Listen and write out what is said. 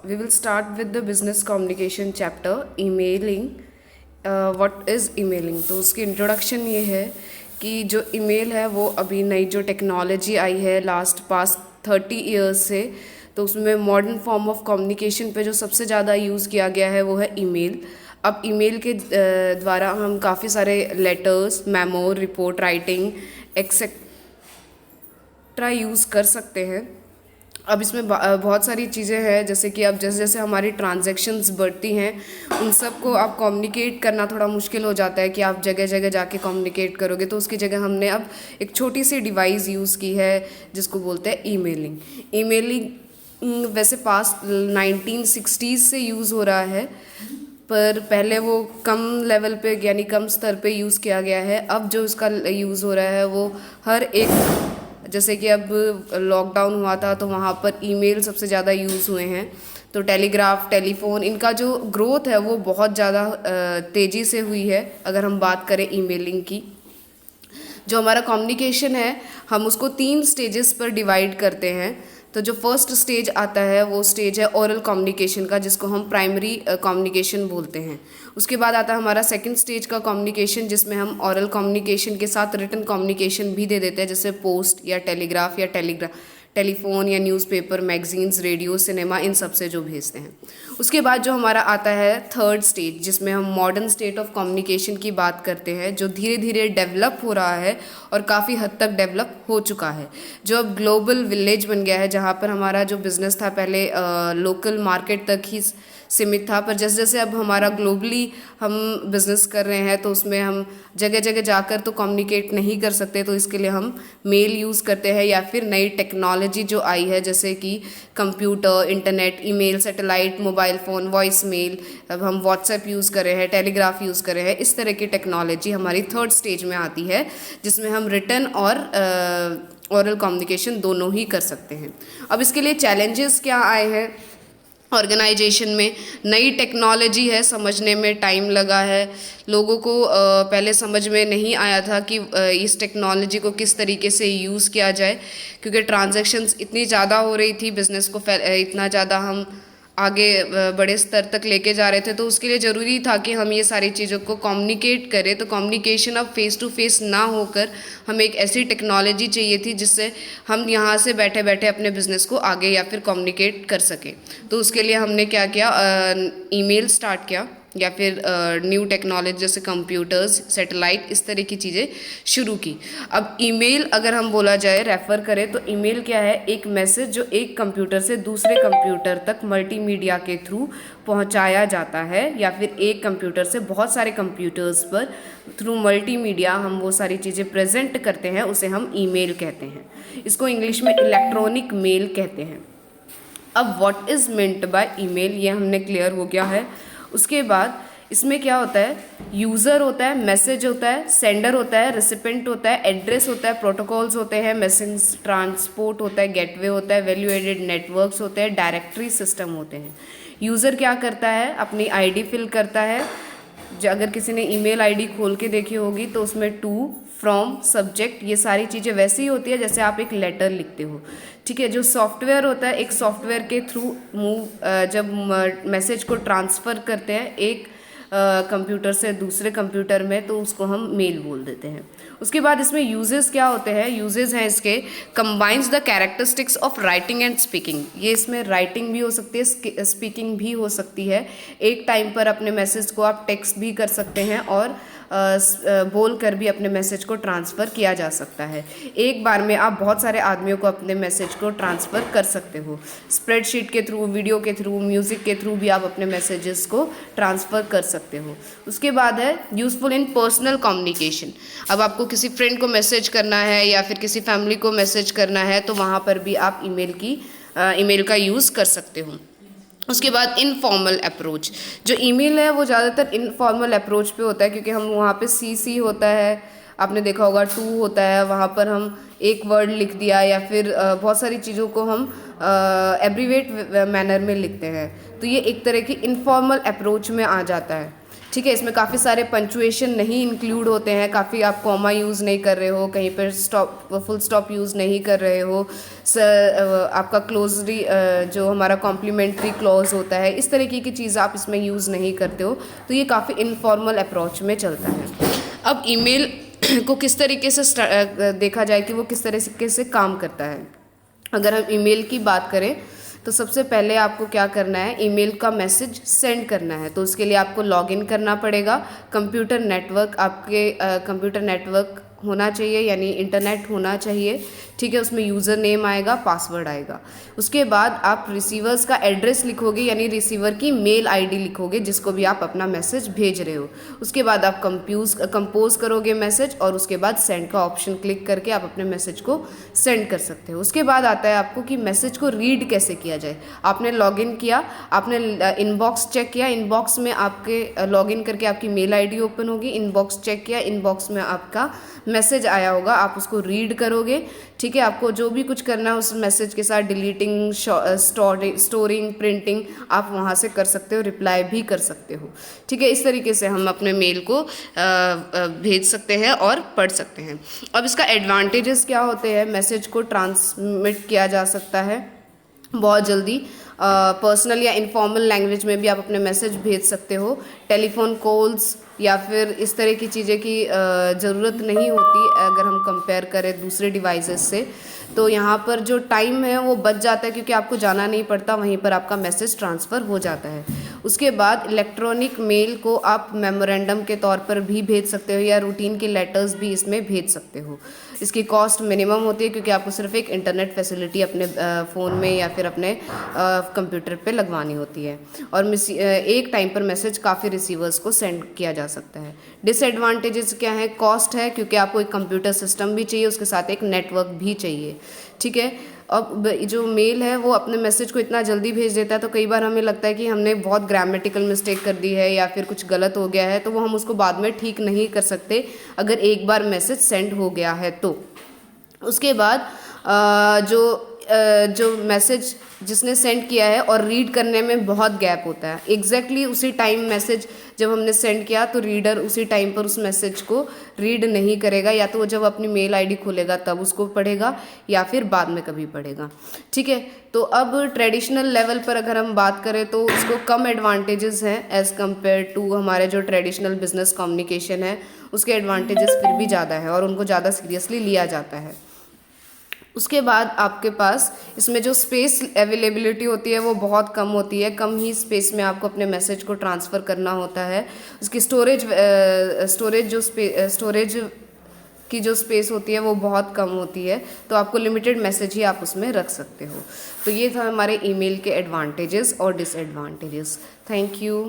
we will start with the business communication chapter, emailing. What is emailing? तो उसकी introduction ये है कि जो ईमेल है वो अभी नई जो टेक्नोलॉजी आई है लास्ट पास्ट 30 ईयर्स से, तो उसमें मॉडर्न फॉर्म ऑफ कम्युनिकेशन पे जो सबसे ज़्यादा यूज़ किया गया है वो है ईमेल। अब ईमेल के द्वारा हम काफ़ी सारे letters, memo, report writing etcetera use कर सकते हैं। अब इसमें बहुत सारी चीज़ें हैं, जैसे कि अब जैसे जैसे हमारी ट्रांजैक्शंस बढ़ती हैं उन सब को आप कम्युनिकेट करना थोड़ा मुश्किल हो जाता है कि आप जगह जगह जाके कम्युनिकेट करोगे, तो उसकी जगह हमने अब एक छोटी सी डिवाइस यूज़ की है जिसको बोलते हैं ईमेलिंग। ईमेलिंग वैसे पास्ट 1960s से यूज़ हो रहा है, पर पहले वो कम लेवल पे यानी कम स्तर पे यूज़ किया गया है। अब जो इसका यूज़ हो रहा है वो हर एक, जैसे कि अब लॉकडाउन हुआ था तो वहाँ पर ईमेल सबसे ज़्यादा यूज़ हुए हैं, तो टेलीग्राफ, टेलीफोन, इनका जो ग्रोथ है वो बहुत ज़्यादा तेज़ी से हुई है। अगर हम बात करें ईमेलिंग की, जो हमारा कम्युनिकेशन है हम उसको 3 स्टेजेस पर डिवाइड करते हैं। तो जो फर्स्ट स्टेज आता है वो स्टेज है ओरल कम्युनिकेशन का, जिसको हम प्राइमरी कम्युनिकेशन बोलते हैं। उसके बाद आता है हमारा सेकंड स्टेज का कम्युनिकेशन, जिसमें हम ओरल कम्युनिकेशन के साथ रिटन कम्युनिकेशन भी दे देते हैं, जैसे पोस्ट या टेलीग्राफ या टेलीफोन या न्यूज़पेपर, मैगजीन्स, रेडियो, सिनेमा, इन सब से जो भेजते हैं। उसके बाद जो हमारा आता है थर्ड स्टेज, जिसमें हम मॉडर्न स्टेट ऑफ कम्युनिकेशन की बात करते हैं, जो धीरे धीरे डेवलप हो रहा है और काफ़ी हद तक डेवलप हो चुका है, जो अब ग्लोबल विलेज बन गया है, जहाँ पर हमारा जो बिज़नेस था पहले लोकल मार्केट तक ही सीमित था, पर जैसे जैसे अब हमारा ग्लोबली हम बिज़नेस कर रहे हैं तो उसमें हम जगह जगह जाकर तो कम्युनिकेट नहीं कर सकते, तो इसके लिए हम मेल यूज़ करते हैं या फिर नई टेक्नोलॉजी जो आई है जैसे कि computer, internet, email, satellite, mobile phone, voice mail, अब हम व्हाट्सएप यूज़ कर रहे हैं, टेलीग्राफ यूज़ कर रहे हैं, इस तरह की टेक्नोलॉजी हमारी थर्ड स्टेज में आती है, जिसमें हम रिटन और ओरल कम्युनिकेशन दोनों ही कर सकते हैं। अब इसके लिए चैलेंजेस क्या आए हैं ऑर्गेनाइजेशन में? नई टेक्नोलॉजी है, समझने में टाइम लगा है, लोगों को पहले समझ में नहीं आया था कि इस टेक्नोलॉजी को किस तरीके से यूज़ किया जाए, क्योंकि ट्रांजैक्शंस इतनी ज़्यादा हो रही थी, बिज़नेस को इतना ज़्यादा हम आगे बड़े स्तर तक लेके जा रहे थे, तो उसके लिए ज़रूरी था कि हम ये सारी चीज़ों को कम्युनिकेट करें। तो कम्युनिकेशन अब फेस टू फेस ना होकर हमें एक ऐसी टेक्नोलॉजी चाहिए थी जिससे हम यहाँ से बैठे बैठे अपने बिज़नेस को आगे या फिर कम्युनिकेट कर सकें। तो उसके लिए हमने क्या किया, ईमेल स्टार्ट किया या फिर न्यू टेक्नोलॉजी जैसे कंप्यूटर्स, सैटेलाइट, इस तरह की चीज़ें शुरू की। अब ईमेल अगर हम बोला जाए, रेफ़र करें, तो ईमेल क्या है? एक मैसेज जो एक कंप्यूटर से दूसरे कंप्यूटर तक मल्टीमीडिया के थ्रू पहुंचाया जाता है, या फिर एक कंप्यूटर से बहुत सारे कंप्यूटर्स पर थ्रू मल्टीमीडिया हम वो सारी चीज़ें प्रेजेंट करते हैं, उसे हम ईमेल कहते हैं। इसको इंग्लिश में इलेक्ट्रॉनिक मेल कहते हैं। अब what is meant by email, ये हमने क्लियर हो गया है। उसके बाद इसमें क्या होता है? यूज़र होता है, मैसेज होता है, सेंडर होता है, रिसिपेंट होता है, एड्रेस होता है, प्रोटोकॉल्स होते हैं, मैसेज ट्रांसपोर्ट होता है, गेटवे होता है, वैल्यू एडेड नेटवर्क्स होते हैं, डायरेक्टरी सिस्टम होते हैं। यूज़र क्या करता है? अपनी आईडी फिल करता है। अगर किसी ने ईमेल आईडी खोल के देखी होगी तो उसमें टू, फ्रॉम, सब्जेक्ट, ये सारी चीज़ें वैसे ही होती है जैसे आप एक लेटर लिखते हो, ठीक है। जो सॉफ्टवेयर होता है, एक सॉफ्टवेयर के थ्रू जब मैसेज को ट्रांसफ़र करते हैं एक कंप्यूटर से दूसरे कंप्यूटर में, तो उसको हम मेल बोल देते हैं। उसके बाद इसमें यूजेस क्या होते हैं? यूजेस हैं इसके, combines the characteristics of writing and speaking. ये इसमें राइटिंग भी हो सकती है, स्पीकिंग भी हो सकती है। एक टाइम पर अपने मैसेज को आप टेक्स्ट भी कर सकते हैं और बोल कर भी अपने मैसेज को ट्रांसफ़र किया जा सकता है। एक बार में आप बहुत सारे आदमियों को अपने मैसेज को ट्रांसफ़र कर सकते हो। स्प्रेडशीट के थ्रू, वीडियो के थ्रू, म्यूज़िक के थ्रू भी आप अपने मैसेजेस को ट्रांसफ़र कर सकते हो। उसके बाद है यूज़फुल इन पर्सनल कम्युनिकेशन। अब आपको किसी फ्रेंड को मैसेज करना है या फिर किसी फैमिली को मैसेज करना है, तो वहाँ पर भी आप ईमेल का यूज़ कर सकते हो। उसके बाद इनफॉर्मल अप्रोच, जो ईमेल है वो ज़्यादातर इनफॉर्मल अप्रोच पे होता है, क्योंकि हम वहाँ पे सीसी होता है, आपने देखा होगा, टू होता है, वहाँ पर हम एक वर्ड लिख दिया या फिर बहुत सारी चीज़ों को हम एब्रीवेट मैनर में लिखते हैं, तो ये एक तरह की इनफॉर्मल अप्रोच में आ जाता है, ठीक है। इसमें काफ़ी सारे पंचुएशन नहीं इंक्लूड होते हैं, काफ़ी आप कॉमा यूज़ नहीं कर रहे हो, कहीं पर फुल स्टॉप यूज़ नहीं कर रहे हो, आपका क्लोजली जो हमारा कॉम्प्लीमेंट्री क्लॉज होता है, इस तरीके की चीज़ आप इसमें यूज़ नहीं करते हो, तो ये काफ़ी इनफॉर्मल अप्रोच में चलता है। अब ईमेल को किस तरीके से देखा जाए कि वो किस तरीके से काम करता है। अगर हम ईमेल की बात करें तो सबसे पहले आपको क्या करना है, ईमेल का मैसेज सेंड करना है। तो उसके लिए आपको लॉगिन करना पड़ेगा। कंप्यूटर नेटवर्क, आपके कंप्यूटर नेटवर्क होना चाहिए, यानी इंटरनेट होना चाहिए, ठीक है। उसमें यूज़र नेम आएगा, पासवर्ड आएगा। उसके बाद आप रिसीवर्स का एड्रेस लिखोगे, यानी रिसीवर की मेल आईडी लिखोगे जिसको भी आप अपना मैसेज भेज रहे हो। उसके बाद आप कंपोज करोगे मैसेज, और उसके बाद सेंड का ऑप्शन क्लिक करके आप अपने मैसेज को सेंड कर सकते हो। उसके बाद आता है आपको कि मैसेज को रीड कैसे किया जाए। आपने लॉगिन किया, आपने इनबॉक्स चेक किया, इनबॉक्स में आपके लॉगिन करके आपकी मेल आईडी ओपन होगी, इनबॉक्स चेक किया, इनबॉक्स में आपका मैसेज आया होगा, आप उसको रीड करोगे, ठीक है। आपको जो भी कुछ करना है उस मैसेज के साथ, डिलीटिंग, स्टोरिंग, प्रिंटिंग, आप वहाँ से कर सकते हो, रिप्लाई भी कर सकते हो, ठीक है। इस तरीके से हम अपने मेल को भेज सकते हैं और पढ़ सकते हैं। अब इसका एडवांटेजेस क्या होते हैं, मैसेज को ट्रांसमिट किया जा सकता है बहुत जल्दी, पर्सनल या इनफॉर्मल लैंग्वेज में भी आप अपने मैसेज भेज सकते हो। टेलीफोन कॉल्स या फिर इस तरह की चीज़ें की ज़रूरत नहीं होती अगर हम कंपेयर करें दूसरे डिवाइसेस से। तो यहाँ पर जो टाइम है वो बच जाता है, क्योंकि आपको जाना नहीं पड़ता, वहीं पर आपका मैसेज ट्रांसफ़र हो जाता है। उसके बाद इलेक्ट्रॉनिक मेल को आप मेमोरेंडम के तौर पर भी भेज सकते हो, या रूटीन के लेटर्स भी इसमें भेज सकते हो। इसकी कॉस्ट मिनिमम होती है, क्योंकि आपको सिर्फ एक इंटरनेट फैसिलिटी अपने फ़ोन में या फिर अपने कंप्यूटर पे लगवानी होती है, और एक टाइम पर मैसेज काफ़ी रिसीवर्स को सेंड किया जा सकता है। डिसएडवांटेजेस क्या है, कॉस्ट है, क्योंकि आपको एक कंप्यूटर सिस्टम भी चाहिए, उसके साथ एक नेटवर्क भी चाहिए, ठीक है। अब जो मेल है वो अपने मैसेज को इतना जल्दी भेज देता है, तो कई बार हमें लगता है कि हमने बहुत ग्रामेटिकल मिस्टेक कर दी है या फिर कुछ गलत हो गया है, तो वो हम उसको बाद में ठीक नहीं कर सकते अगर एक बार मैसेज सेंड हो गया है तो। उसके बाद जो मैसेज जिसने सेंड किया है और रीड करने में बहुत गैप होता है। एग्जैक्टली उसी टाइम मैसेज जब हमने सेंड किया तो रीडर उसी टाइम पर उस मैसेज को रीड नहीं करेगा, या तो वो जब अपनी मेल आईडी खोलेगा तब उसको पढ़ेगा, या फिर बाद में कभी पढ़ेगा, ठीक है। तो अब ट्रेडिशनल लेवल पर अगर हम बात करें तो उसको कम एडवांटेजेस हैं एज़ कम्पेयर टू हमारे जो ट्रेडिशनल बिजनेस कम्युनिकेशन है, उसके एडवांटेजेस फिर भी ज़्यादा है और उनको ज़्यादा सीरियसली लिया जाता है। उसके बाद आपके पास इसमें जो स्पेस अवेलेबिलिटी होती है वो बहुत कम होती है, कम ही स्पेस में आपको अपने मैसेज को ट्रांसफ़र करना होता है। उसकी स्टोरेज की जो स्पेस होती है वो बहुत कम होती है, तो आपको लिमिटेड मैसेज ही आप उसमें रख सकते हो। तो ये था हमारे ईमेल के एडवांटेजेस और डिसएडवांटेजेस। Thank you.